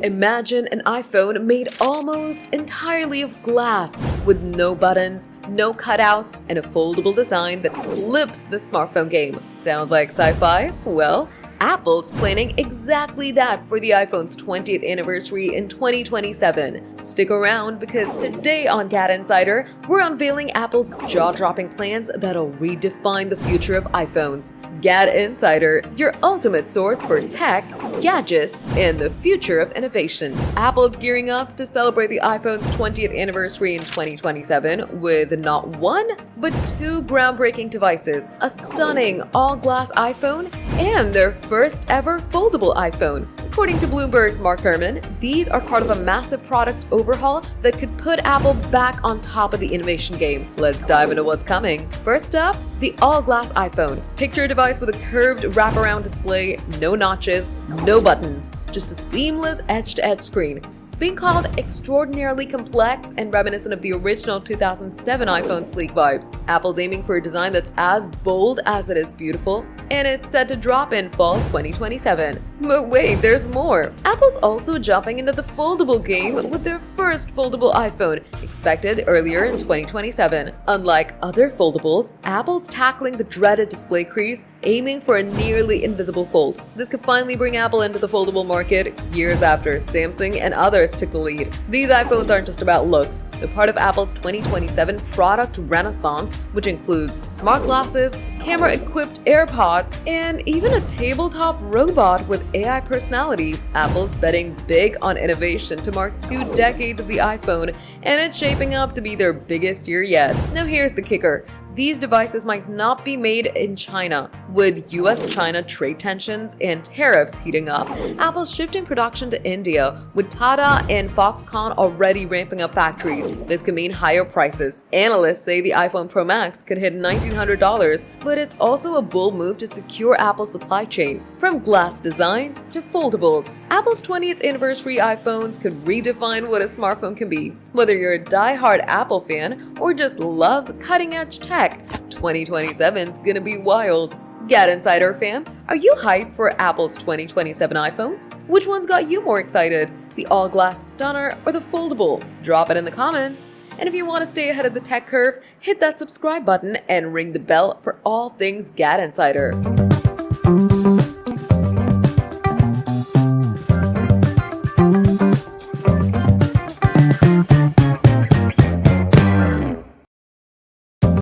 Imagine an iPhone made almost entirely of glass, with no buttons, no cutouts, and a foldable design that flips the smartphone game. Sounds like sci-fi? Well, Apple's planning exactly that for the iPhone's 20th anniversary in 2027. Stick around because today on GadInsider, we're unveiling Apple's jaw-dropping plans that'll redefine the future of iPhones. GadInsider, your ultimate source for tech, gadgets, and the future of innovation. Apple's gearing up to celebrate the iPhone's 20th anniversary in 2027 with not one, but two groundbreaking devices, a stunning all-glass iPhone and their first ever foldable iPhone. According to Bloomberg's Mark Herman, these are part of a massive product overhaul that could put Apple back on top of the innovation game. Let's dive into what's coming. First up, the all-glass iPhone. Picture a device with a curved wraparound display, no notches, no buttons, just a seamless edge-to-edge screen. It's being called extraordinarily complex and reminiscent of the original 2007 iPhone sleek vibes. Apple's aiming for a design that's as bold as it is beautiful, and it's set to drop in fall 2027. But wait, there's more. Apple's also jumping into the foldable game with their first foldable iPhone, expected earlier in 2027. Unlike other foldables, Apple's tackling the dreaded display crease, aiming for a nearly invisible fold. This could finally bring Apple into the foldable market years after Samsung and others took the lead. These iPhones aren't just about looks. They're part of Apple's 2027 product renaissance, which includes smart glasses, camera-equipped AirPods, and even a tabletop robot with AI personality. Apple's betting big on innovation to mark 2 decades of the iPhone, and it's shaping up to be their biggest year yet. Now here's the kicker. These devices might not be made in China. With US-China trade tensions and tariffs heating up, Apple's shifting production to India, with Tata and Foxconn already ramping up factories. This could mean higher prices. Analysts say the iPhone Pro Max could hit $1,900, but it's also a bold move to secure Apple's supply chain. From glass designs to foldables, Apple's 20th anniversary iPhones could redefine what a smartphone can be. Whether you're a die-hard Apple fan or just love cutting-edge tech, 2027's gonna be wild. GadInsider fam, are you hyped for Apple's 2027 iPhones? Which one's got you more excited? The all-glass stunner or the foldable? Drop it in the comments. And if you want to stay ahead of the tech curve, hit that subscribe button and ring the bell for all things GadInsider.